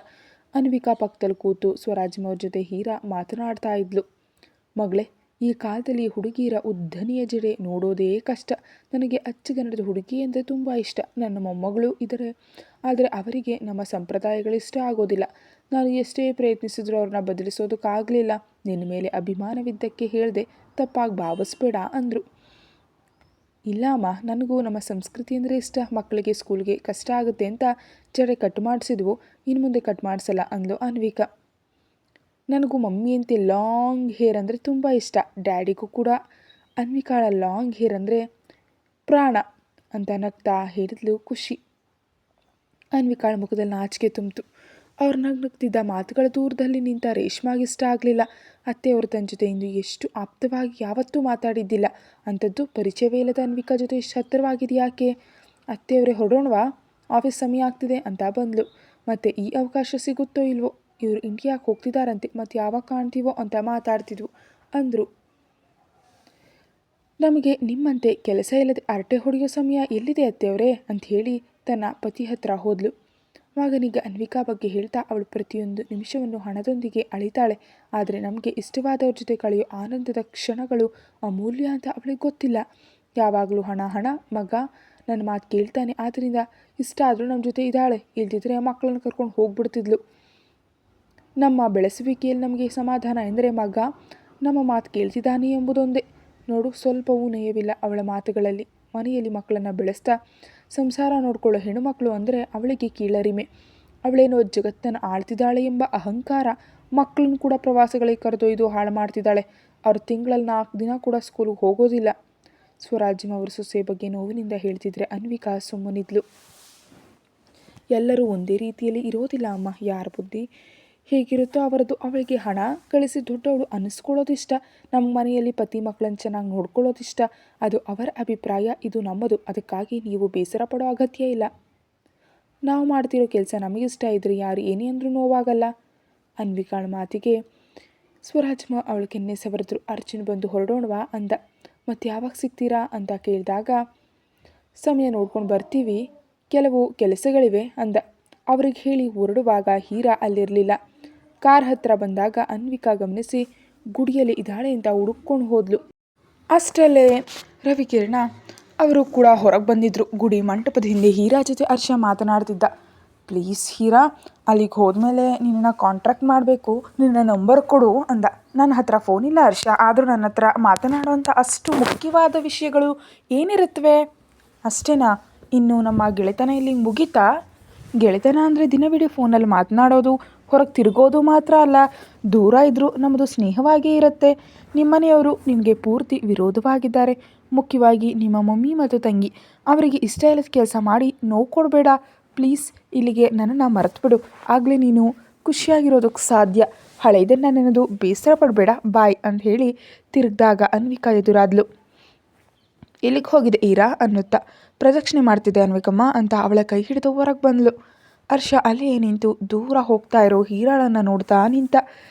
ಅನ್ವಿಕಾ ಪಕ್ಕದಲ್ಲಿ ಕೂತು ಸ್ವರಾಜ್ಯಂ ಅವ್ರ ಜೊತೆ ಹೀರಾ ಮಾತನಾಡ್ತಾ ಇದ್ಲು. ಮಗಳೇ, ಈ ಕಾಲದಲ್ಲಿ ಹುಡುಗಿಯರ ಉದ್ದನೆಯ ಜಡೆ ನೋಡೋದೇ ಕಷ್ಟ. ನನಗೆ ಅಚ್ಚಗನ್ನಡದ ಹುಡುಗಿ ಅಂದರೆ ತುಂಬ ಇಷ್ಟ. ನನ್ನ ಮೊಮ್ಮಗಳು ಇದ್ದಾರೆ, ಆದರೆ ಅವರಿಗೆ ನಮ್ಮ ಸಂಪ್ರದಾಯಗಳಿಷ್ಟ ಆಗೋದಿಲ್ಲ. ನಾನು ಎಷ್ಟೇ ಪ್ರಯತ್ನಿಸಿದ್ರೂ ಅವ್ರನ್ನ ಬದಲಿಸೋದಕ್ಕಾಗಲಿಲ್ಲ. ನಿನ್ನ ಮೇಲೆ ಅಭಿಮಾನವಿದ್ದಕ್ಕೆ ಹೇಳಿದೆ, ತಪ್ಪಾಗಿ ಭಾವಿಸ್ಬೇಡ ಅಂದರು. ಇಲ್ಲ ಅಮ್ಮ, ನನಗೂ ನಮ್ಮ ಸಂಸ್ಕೃತಿ ಅಂದರೆ ಇಷ್ಟ. ಮಕ್ಕಳಿಗೆ ಸ್ಕೂಲ್ಗೆ ಕಷ್ಟ ಆಗುತ್ತೆ ಅಂತ ಜಡೆ ಕಟ್ ಮಾಡಿಸಿದ್ವು, ಇನ್ನು ಮುಂದೆ ಕಟ್ ಮಾಡಿಸಲ್ಲ ಅಂದ್ಲು ಅನ್ವಿಕಾ. ನನಗೂ ಮಮ್ಮಿ ಅಂತೆ ಲಾಂಗ್ ಹೇರ್ ಅಂದರೆ ತುಂಬ ಇಷ್ಟ, ಡ್ಯಾಡಿಗೂ ಕೂಡ. ಅನ್ವಿಕಾಳ ಲಾಂಗ್ ಹೇರ್ ಅಂದರೆ ಪ್ರಾಣ ಅಂತ ನಗ್ತಾ ಹೇಳಿದ್ಲು ಖುಷಿ. ಅನ್ವಿಕಾಳ ಮುಖದಲ್ಲಿ ನಾಚಿಕೆ ತುಂಬಿತು. ಅವ್ರು ನಗ್ನಗ್ತಿದ್ದ ಮಾತುಗಳ ದೂರದಲ್ಲಿ ನಿಂತ ರೇಷ್ಮಾಗೆ ಇಷ್ಟ ಆಗಲಿಲ್ಲ. ಅತ್ತೆಯವರು ತನ್ನ ಜೊತೆ ಇಂದು ಎಷ್ಟು ಆಪ್ತವಾಗಿ ಯಾವತ್ತೂ ಮಾತಾಡಿದ್ದಿಲ್ಲ. ಅಂಥದ್ದು ಪರಿಚಯವೇ ಇಲ್ಲದ ಅನ್ವಿಕಾ ಜೊತೆ ಎಷ್ಟು ಹತ್ತಿರವಾಗಿದೆಯಾಕೆ? ಅತ್ತೆಯವರೇ ಹೊರಡೋಣವಾ, ಆಫೀಸ್ ಸಮಯ ಆಗ್ತಿದೆ ಅಂತ ಬಂದ್ಲು. ಮತ್ತು ಈ ಅವಕಾಶ ಸಿಗುತ್ತೋ ಇಲ್ವೋ, ಇವರು ಇಂಡಿಯಾಕ್ಕೆ ಹೋಗ್ತಿದ್ದಾರಂತೆ, ಮತ್ತು ಯಾವಾಗ ಕಾಣ್ತೀವೋ ಅಂತ ಮಾತಾಡ್ತಿದ್ವು ಅಂದರು. ನಮಗೆ ನಿಮ್ಮಂತೆ ಕೆಲಸ ಇಲ್ಲದೆ ಅರಟೆ ಹೊಡೆಯೋ ಸಮಯ ಎಲ್ಲಿದೆ ಅತ್ತೆಯವರೇ ಅಂತ ಹೇಳಿ ತನ್ನ ಪತಿ ಹತ್ರ ಹೋದ್ಲು. ಮಗನಿಗೆ ಅನ್ವಿಕಾ ಬಗ್ಗೆ ಹೇಳ್ತಾ, ಅವಳು ಪ್ರತಿಯೊಂದು ನಿಮಿಷವನ್ನು ಹಣದೊಂದಿಗೆ ಅಳಿತಾಳೆ, ಆದರೆ ನಮಗೆ ಇಷ್ಟವಾದವ್ರ ಜೊತೆ ಕಳೆಯೋ ಆನಂದದ ಕ್ಷಣಗಳು ಅಮೂಲ್ಯ ಅಂತ ಅವಳಿಗೆ ಗೊತ್ತಿಲ್ಲ. ಯಾವಾಗಲೂ ಹಣ ಹಣ, ಮಗ ನನ್ನ ಮಾತು ಕೇಳ್ತಾನೆ, ಆದ್ದರಿಂದ ಇಷ್ಟ ಆದರೂ ನಮ್ಮ ಜೊತೆ ಇದ್ದಾಳೆ, ಇಲ್ದಿದ್ರೆ ಮಕ್ಕಳನ್ನು ಕರ್ಕೊಂಡು ಹೋಗ್ಬಿಡ್ತಿದ್ಲು. ನಮ್ಮ ಬೆಳೆಸುವಿಕೆಯಲ್ಲಿ ನಮಗೆ ಸಮಾಧಾನ ಎಂದರೆ ಮಗ ನಮ್ಮ ಮಾತು ಕೇಳ್ತಿದ್ದಾನೆ ಎಂಬುದೊಂದೇ. ನೋಡು, ಸ್ವಲ್ಪವೂ ನಯವಿಲ್ಲ ಅವಳ ಮಾತುಗಳಲ್ಲಿ. ಮನೆಯಲ್ಲಿ ಮಕ್ಕಳನ್ನು ಬೆಳೆಸ್ತಾ ಸಂಸಾರ ನೋಡ್ಕೊಳ್ಳೋ ಹೆಣ್ಣುಮಕ್ಕಳು ಅಂದರೆ ಅವಳಿಗೆ ಕೀಳರಿಮೆ. ಅವಳೇನೋ ಜಗತ್ತನ್ನು ಆಳ್ತಿದ್ದಾಳೆ ಎಂಬ ಅಹಂಕಾರ. ಮಕ್ಕಳನ್ನು ಕೂಡ ಪ್ರವಾಸಗಳಿಗೆ ಕರೆದೊಯ್ದು ಹಾಳು ಮಾಡ್ತಿದ್ದಾಳೆ. ಅವ್ರು ತಿಂಗಳಲ್ಲಿ 4 ದಿನ ಕೂಡ ಸ್ಕೂಲಿಗೆ ಹೋಗೋದಿಲ್ಲ. ಸ್ವರಾಜ್ಯಂ ಅವರ ಸೊಸೆ ಬಗ್ಗೆ ನೋವಿನಿಂದ ಹೇಳ್ತಿದ್ರೆ ಅನ್ವಿಕಾ ಸುಮ್ಮನಿದ್ಲು. ಎಲ್ಲರೂ ಒಂದೇ ರೀತಿಯಲ್ಲಿ ಇರೋದಿಲ್ಲ ಅಮ್ಮ, ಯಾರ ಬುದ್ಧಿ ಹೇಗಿರುತ್ತೋ ಅವರದ್ದು. ಅವಳಿಗೆ ಹಣ ಗಳಿಸಿ ದೊಡ್ಡವಳು ಅನ್ನಿಸ್ಕೊಳ್ಳೋದಿಷ್ಟ, ನಮ್ಮ ಮನೆಯಲ್ಲಿ ಪತಿ ಮಕ್ಕಳನ್ನು ಚೆನ್ನಾಗಿ ನೋಡ್ಕೊಳ್ಳೋದಿಷ್ಟ. ಅದು ಅವರ ಅಭಿಪ್ರಾಯ, ಇದು ನಮ್ಮದು. ಅದಕ್ಕಾಗಿ ನೀವು ಬೇಸರ ಪಡೋ ಅಗತ್ಯ ಇಲ್ಲ. ನಾವು ಮಾಡ್ತಿರೋ ಕೆಲಸ ನಮಗಿಷ್ಟ ಇದ್ರೆ ಯಾರು ಏನೇ ಅಂದರೂ ನೋವಾಗಲ್ಲ. ಅನ್ವಿಕಾಳ ಮಾತಿಗೆ ಸ್ವರಾಜ್ಮ ಅವಳು ಕೆನ್ನೆ ಸವರಿದ್ರು. ಅರ್ಜುನ್ ಬಂದು ಹೊರಡೋಣವಾ ಅಂದ. ಮತ್ತು ಯಾವಾಗ ಸಿಗ್ತೀರಾ ಅಂತ ಕೇಳಿದಾಗ ಸಮಯ ನೋಡ್ಕೊಂಡು ಬರ್ತೀವಿ, ಕೆಲವು ಕೆಲಸಗಳಿವೆ ಅಂದ. ಅವ್ರಿಗೆ ಹೇಳಿ ಹೊರಡುವಾಗ ಹೀರಾ ಅಲ್ಲಿರಲಿಲ್ಲ. ಕಾರ್ ಹತ್ರ ಬಂದಾಗ ಅನ್ವಿಕಾ ಗಮನಿಸಿ ಗುಡಿಯಲ್ಲಿ ಇದ್ದಾಳೆ ಅಂತ ಹುಡುಕೊಂಡು ಹೋದ್ಲು. ಅಷ್ಟರಲ್ಲೇ ರವಿಕಿರಣ ಅವರು ಕೂಡ ಹೊರಗೆ ಬಂದಿದ್ರು. ಗುಡಿ ಮಂಟಪದ ಹಿಂದೆ ಹೀರಾ ಜೊತೆ ಹರ್ಷ ಮಾತನಾಡ್ತಿದ್ದ. ಪ್ಲೀಸ್ ಹೀರಾ, ಅಲ್ಲಿಗೆ ಹೋದ್ಮೇಲೆ ನಿನ್ನ ಕಾಂಟ್ಯಾಕ್ಟ್ ಮಾಡಬೇಕು, ನಿನ್ನ ನಂಬರ್ ಕೊಡು ಅಂದ. ನನ್ನ ಹತ್ರ ಫೋನ್ ಇಲ್ಲ ಹರ್ಷ, ಆದರೂ ನನ್ನ ಹತ್ರ ಮಾತನಾಡುವಂಥ ಅಷ್ಟು ಮುಖ್ಯವಾದ ವಿಷಯಗಳು ಏನಿರುತ್ತವೆ ಅಷ್ಟೇನಾ? ಇನ್ನು ನಮ್ಮ ಗೆಳೆತನ ಇಲ್ಲಿ ಮುಗೀತಾ? ಗೆಳೆತನ ಅಂದರೆ ದಿನವಿಡೀ ಫೋನಲ್ಲಿ ಮಾತನಾಡೋದು, ಹೊರಗೆ ತಿರುಗೋದು ಮಾತ್ರ ಅಲ್ಲ. ದೂರ ಇದ್ದರೂ ನಮ್ಮದು ಸ್ನೇಹವಾಗೇ ಇರುತ್ತೆ. ನಿಮ್ಮನೆಯವರು ನಿನಗೆ ಪೂರ್ತಿ ವಿರೋಧವಾಗಿದ್ದಾರೆ. ಮುಖ್ಯವಾಗಿ ನಿಮ್ಮ ಮಮ್ಮಿ ಮತ್ತು ತಂಗಿ. ಅವರಿಗೆ ಇಷ್ಟ ಇಲ್ಲದ ಕೆಲಸ ಮಾಡಿ ನೋವು ಕೊಡಬೇಡ ಪ್ಲೀಸ್. ಇಲ್ಲಿಗೆ ನನ್ನನ್ನು ಮರೆತುಬಿಡು, ಆಗಲೇ ನೀನು ಖುಷಿಯಾಗಿರೋದಕ್ಕೆ ಸಾಧ್ಯ. ಹಳೆಯದನ್ನು ನೆನೆದು ಬೇಸರ ಪಡಬೇಡ, ಬಾಯ್ ಅಂತ ಹೇಳಿ ತಿರುಗಿದಾಗ ಅನ್ವಿಕಾ ಎದುರಾದ್ಲು. ಎಲ್ಲಿಗೆ ಹೋಗಿದೆ ಈರಾ ಅನ್ನುತ್ತಾ. ಪ್ರದಕ್ಷಿಣೆ ಮಾಡ್ತಿದ್ದೆ ಅನ್ವಿಕಮ್ಮ ಅಂತ ಅವಳ ಕೈ ಹಿಡಿದು ಹೊರಗೆ ಬಂದ್ಲು. ಹರ್ಷ ಅಲ್ಲೇ ನಿಂತು ದೂರ ಹೋಗ್ತಾ ಇರೋ ಹೀರಾಳನ್ನು ನೋಡ್ತಾ ನಿಂತ.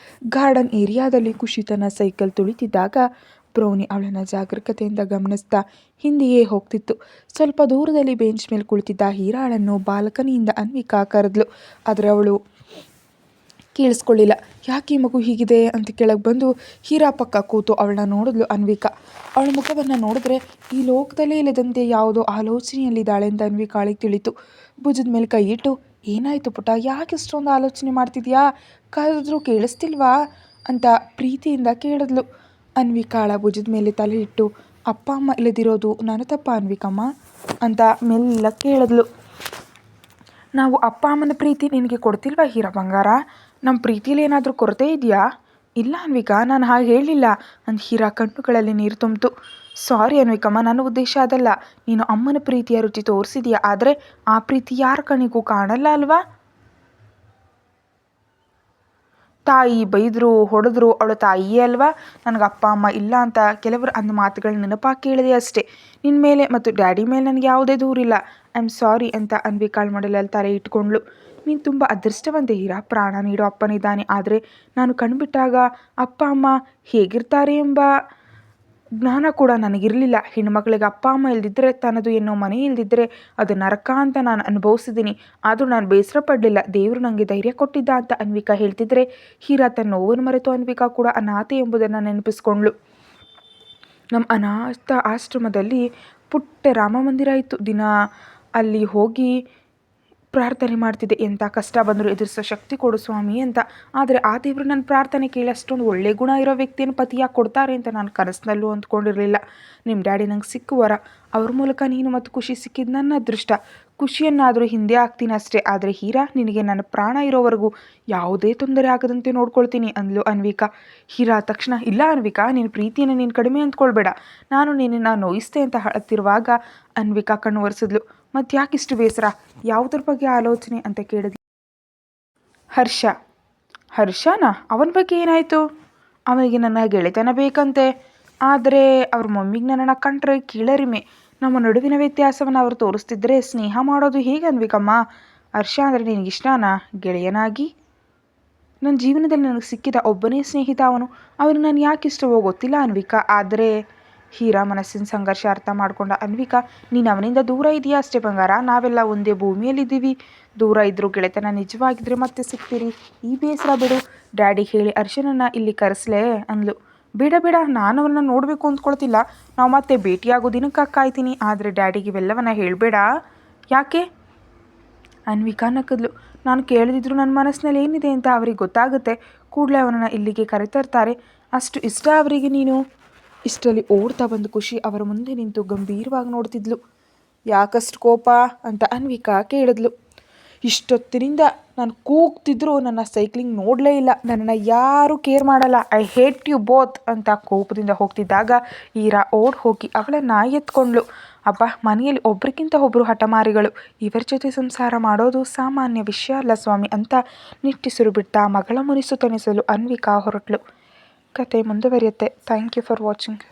ಗಾರ್ಡನ್ ಏರಿಯಾದಲ್ಲಿ ಖುಷಿ ತನ್ನ ಸೈಕಲ್ ತುಳಿತಿದ್ದಾಗ ಬ್ರೌನಿ ಅವಳನ್ನು ಜಾಗರೂಕತೆಯಿಂದ ಗಮನಿಸ್ತಾ ಹಿಂದೆಯೇ ಹೋಗ್ತಿತ್ತು. ಸ್ವಲ್ಪ ದೂರದಲ್ಲಿ ಬೆಂಚ್ ಮೇಲೆ ಕುಳಿತಿದ್ದ ಹೀರಾಳನ್ನು ಬಾಲ್ಕನಿಯಿಂದ ಅನ್ವಿಕಾ ಕರೆದ್ಲು. ಆದರೆ ಅವಳು ಕೇಳಿಸ್ಕೊಳ್ಳಿಲ್ಲ. ಯಾಕೆ ಮಗು ಹೀಗಿದೆ ಅಂತ ಕೆಳಗೆ ಬಂದು ಹೀರಾ ಪಕ್ಕ ಕೂತು ಅವಳನ್ನ ನೋಡಿದ್ಲು ಅನ್ವಿಕಾ. ಅವಳ ಮುಖವನ್ನು ನೋಡಿದ್ರೆ ಈ ಲೋಕದಲ್ಲೇ ಇಲ್ಲದಂತೆ ಯಾವುದೋ ಆಲೋಚನೆಯಲ್ಲಿದ್ದಾಳೆ ಅಂತ ಅನ್ವಿಕಾಳಿಗೆ ತಿಳಿತು. ಭುಜದ ಮೇಲೆ ಕೈ ಇಟ್ಟು, ಏನಾಯಿತು ಪುಟ, ಯಾಕೆ ಇಷ್ಟೊಂದು ಆಲೋಚನೆ ಮಾಡ್ತಿದ್ಯಾ, ಕರೆದ್ರೂ ಕೇಳಿಸ್ತಿಲ್ವಾ ಅಂತ ಪ್ರೀತಿಯಿಂದ ಕೇಳಿದ್ಲು. ಅನ್ವಿಕಾಳ ಭುಜದ ಮೇಲೆ ತಲೆ ಇಟ್ಟು, ಅಪ್ಪ ಅಮ್ಮ ಇಲ್ಲದಿರೋದು ನನ್ನ ತಪ್ಪ ಅನ್ವಿಕಮ್ಮ ಅಂತ ಮೆಲ್ಲ ಕೇಳಿದ್ಲು. ನಾವು ಅಪ್ಪ ಅಮ್ಮನ ಪ್ರೀತಿ ನಿನಗೆ ಕೊಡ್ತಿಲ್ವಾ ಹೀರಾ ಬಂಗಾರ? ನಮ್ಮ ಪ್ರೀತಿಯಲ್ಲಿ ಏನಾದರೂ ಕೊರತೆ ಇದೆಯಾ? ಇಲ್ಲ ಅನ್ವಿಕಾ, ನಾನು ಹಾಗೆ ಹೇಳಲಿಲ್ಲ ಅಂತ ಹೀರಾ ಕಣ್ಣುಗಳಲ್ಲಿ ನೀರು ತುಂಬಿತು. ಸಾರಿ ಅನ್ವಿಕಮ್ಮ, ನನ್ನ ಉದ್ದೇಶ ಅದಲ್ಲ. ನೀನು ಅಮ್ಮನ ಪ್ರೀತಿಯ ರುಚಿ ತೋರಿಸಿದೀಯಾ, ಆದರೆ ಆ ಪ್ರೀತಿ ಯಾರ ಕಣ್ಣಿಗೂ ಕಾಣಲ್ಲ ಅಲ್ವಾ? ತಾಯಿ ಬೈದರು ಹೊಡೆದ್ರು ಅವಳ ತಾಯಿಯೇ ಅಲ್ವಾ? ನನಗೆ ಅಪ್ಪ ಅಮ್ಮ ಇಲ್ಲ ಅಂತ ಕೆಲವರು ಅಂದ ಮಾತುಗಳ ನೆನಪಾಗಿ ಕೇಳಿದೆ ಅಷ್ಟೇ. ನಿನ್ನ ಮೇಲೆ ಮತ್ತು ಡ್ಯಾಡಿ ಮೇಲೆ ನನಗೆ ಯಾವುದೇ ದೂರಿಲ್ಲ. ಐ ಆಮ್ ಸಾರಿ ಅಂತ ಅನ್ವಿಕಾಳ ಮಡಲಲ್ಲಿ ತಲೆ ಇಟ್ಕೊಂಡ್ಳು. ನೀನು ತುಂಬ ಅದೃಷ್ಟವಂತೆ ಹೀರಾ, ಪ್ರಾಣ ನೀಡೋ ಅಪ್ಪನಿದ್ದಾನೆ. ಆದರೆ ನಾನು ಕಣ್ಬಿಟ್ಟಾಗ ಅಪ್ಪ ಅಮ್ಮ ಹೇಗಿರ್ತಾರೆ ಎಂಬ ಜ್ಞಾನ ಕೂಡ ನನಗಿರಲಿಲ್ಲ. ಹೆಣ್ಮಕ್ಳಿಗೆ ಅಪ್ಪ ಅಮ್ಮ ಇಲ್ದಿದ್ರೆ, ತನ್ನದು ಎನ್ನೋ ಮನೆ ಇಲ್ದಿದ್ರೆ ಅದು ನರಕ ಅಂತ ನಾನು ಅನುಭವಿಸಿದ್ದೀನಿ. ಆದರೂ ನಾನು ಬೇಸರ ಪಡಲಿಲ್ಲ, ದೇವರು ನನಗೆ ಧೈರ್ಯ ಕೊಟ್ಟಿದ್ದ ಅಂತ ಅನ್ವಿಕಾ ಹೇಳ್ತಿದ್ರೆ ಹೀರಾ ತನ್ನ ನೋವನ್ನು ಮರೆತು ಅನ್ವಿಕಾ ಕೂಡ ಅನಾಥೆ ಎಂಬುದನ್ನು ನೆನಪಿಸ್ಕೊಂಡ್ಳು. ನಮ್ಮ ಅನಾಥ ಆಶ್ರಮದಲ್ಲಿ ಪುಟ್ಟ ರಾಮ ಮಂದಿರ ಇತ್ತು. ದಿನ ಅಲ್ಲಿ ಹೋಗಿ ಪ್ರಾರ್ಥನೆ ಮಾಡ್ತಿದ್ದೆ, ಎಂಥ ಕಷ್ಟ ಬಂದರೂ ಎದುರಿಸೋ ಶಕ್ತಿ ಕೊಡು ಸ್ವಾಮಿ ಅಂತ. ಆದರೆ ಆ ದೇವರು ನನ್ನ ಪ್ರಾರ್ಥನೆ ಕೇಳಿ ಅಷ್ಟೊಂದು ಒಳ್ಳೆ ಗುಣ ಇರೋ ವ್ಯಕ್ತಿಯನ್ನು ಪತಿಯಾಗಿ ಕೊಡ್ತಾರೆ ಅಂತ ನಾನು ಕನಸಿನಲ್ಲೂ ಅಂದ್ಕೊಂಡಿರಲಿಲ್ಲ. ನಿಮ್ಮ ಡ್ಯಾಡಿ ನಂಗೆ ಸಿಕ್ಕುವರ, ಅವ್ರ ಮೂಲಕ ನೀನು ಮತ್ತು ಖುಷಿ ಸಿಕ್ಕಿದ್ದು ನನ್ನ ಅದೃಷ್ಟ. ಖುಷಿಯನ್ನಾದರೂ ಹಿಂದೆ ಆಗ್ತೀನಿ ಅಷ್ಟೇ. ಆದರೆ ಹೀರಾ, ನಿನಗೆ ನನ್ನ ಪ್ರಾಣ ಇರೋವರೆಗೂ ಯಾವುದೇ ತೊಂದರೆ ಆಗದಂತೆ ನೋಡ್ಕೊಳ್ತೀನಿ ಅಂದ್ಲು ಅನ್ವಿಕಾ. ಹೀರಾ ತಕ್ಷಣ, ಇಲ್ಲ ಅನ್ವಿಕಾ, ನಿನ್ನ ಪ್ರೀತಿಯನ್ನು ನೀನು ಕಡಿಮೆ ಅಂದ್ಕೊಳ್ಬೇಡ, ನಾನು ನಿನ್ನನ್ನು ನೋಯಿಸ್ತೆ ಅಂತ ಹೇಳ್ತಿರುವಾಗ ಅನ್ವಿಕಾ ಕಣ್ಣು ಒರೆಸಿದ್ಲು. ಮತ್ತು ಯಾಕಿಷ್ಟು ಬೇಸರ, ಯಾವುದ್ರ ಬಗ್ಗೆ ಆಲೋಚನೆ ಅಂತ ಕೇಳಿದ್ಲು. ಹರ್ಷನಾ? ಅವನ ಬಗ್ಗೆ ಏನಾಯಿತು? ಅವನಿಗೆ ನನ್ನ ಗೆಳೆತನ ಬೇಕಂತೆ. ಆದರೆ ಅವ್ರ ಮಮ್ಮಿಗೆ ನನ್ನನ್ನು ಕಂಡ್ರೆ ಕೀಳರಿಮೆ. ನಮ್ಮ ನಡುವಿನ ವ್ಯತ್ಯಾಸವನ್ನು ಅವರು ತೋರಿಸ್ತಿದ್ರೆ ಸ್ನೇಹ ಮಾಡೋದು ಹೇಗೆ ಅನ್ವಿಕಮ್ಮ? ಹರ್ಷ ಅಂದರೆ ನಿನಗಿಷ್ಟನಾ ಗೆಳೆಯನಾಗಿ? ನನ್ನ ಜೀವನದಲ್ಲಿ ನನಗೆ ಸಿಕ್ಕಿದ ಒಬ್ಬನೇ ಸ್ನೇಹಿತ ಅವನು. ಅವನಿಗೆ ನಾನು ಯಾಕೆ ಇಷ್ಟವೋ ಗೊತ್ತಿಲ್ಲ ಅನ್ವಿಕಾ. ಆದರೆ ಹೀರಾ ಮನಸ್ಸಿನ ಸಂಘರ್ಷ ಅರ್ಥ ಮಾಡ್ಕೊಂಡ ಅನ್ವಿಕಾ, ನೀನು ಅವನಿಂದ ದೂರ ಇದೆಯಾ ಅಷ್ಟೇ ಬಂಗಾರ. ನಾವೆಲ್ಲ ಒಂದೇ ಭೂಮಿಯಲ್ಲಿದ್ದೀವಿ. ದೂರ ಇದ್ದರೂ ಗೆಳೆತನ ನಿಜವಾಗಿದ್ರೆ ಮತ್ತೆ ಸಿಗ್ತೀರಿ. ಈ ಬೇಸರ ಬಿಡು. ಡ್ಯಾಡಿ ಹೇಳಿ ಹರ್ಷನನ್ನು ಇಲ್ಲಿ ಕರೆಸ್ಲೇ ಅಂದ್ಲು. ಬೇಡ ಬೇಡ, ನಾನು ಅವನ್ನ ನೋಡಬೇಕು ಅಂದ್ಕೊಳ್ತಿಲ್ಲ. ನಾವು ಮತ್ತೆ ಭೇಟಿಯಾಗೋ ದಿನಕ್ಕಾಗಿ ಕಾಯ್ತೀನಿ. ಆದರೆ ಡ್ಯಾಡಿಗೆ ಇವೆಲ್ಲವನ್ನ ಹೇಳಬೇಡ. ಯಾಕೆ? ಅನ್ವಿಕಾ ನಕ್ಕದ್ಲು. ನಾನು ಕೇಳದಿದ್ರು ನನ್ನ ಮನಸ್ಸಿನಲ್ಲಿ ಏನಿದೆ ಅಂತ ಅವ್ರಿಗೆ ಗೊತ್ತಾಗುತ್ತೆ. ಕೂಡಲೇ ಅವನನ್ನು ಇಲ್ಲಿಗೆ ಕರೆತರ್ತಾರೆ. ಅಷ್ಟು ಇಷ್ಟ ಅವರಿಗೆ ನೀನು. ಇಷ್ಟರಲ್ಲಿ ಓಡ್ತಾ ಬಂದು ಖುಷಿ ಅವರ ಮುಂದೆ ನಿಂತು ಗಂಭೀರವಾಗಿ ನೋಡ್ತಿದ್ಲು. ಯಾಕಷ್ಟು ಕೋಪ ಅಂತ ಅನ್ವಿಕಾ ಕೇಳಿದ್ಲು. ಇಷ್ಟೊತ್ತಿನಿಂದ ನಾನು ಕೂಗ್ತಿದ್ರು ನನ್ನ ಸೈಕ್ಲಿಂಗ್ ನೋಡಲೇ ಇಲ್ಲ. ನನ್ನನ್ನು ಯಾರೂ ಕೇರ್ ಮಾಡಲ್ಲ, ಐ ಹೇಟ್ ಯು ಬೋತ್ ಅಂತ ಕೋಪದಿಂದ ಹೋಗ್ತಿದ್ದಾಗ ಈರಾ ಓಡ್ ಹೋಗಿ ಅವಳನ್ನು ಎತ್ಕೊಂಡ್ಳು. ಅಬ್ಬಾ, ಮನೆಯಲ್ಲಿ ಒಬ್ರಿಗಿಂತ ಒಬ್ಬರು ಹಠಮಾರಿಗಳು, ಇವರ ಜೊತೆ ಸಂಸಾರ ಮಾಡೋದು ಸಾಮಾನ್ಯ ವಿಷಯ ಅಲ್ಲ ಸ್ವಾಮಿ ಅಂತ ನಿಟ್ಟುಸಿರು ಬಿಡ್ತಾ ಮಗಳ ಮುನಿಸು ತಣಿಸಲು ಅನ್ವಿಕಾ ಹೊರಟ್ಲು. ಕತೆ ಮುಂದುವರಿಯುತ್ತೆ. Thank you for watching.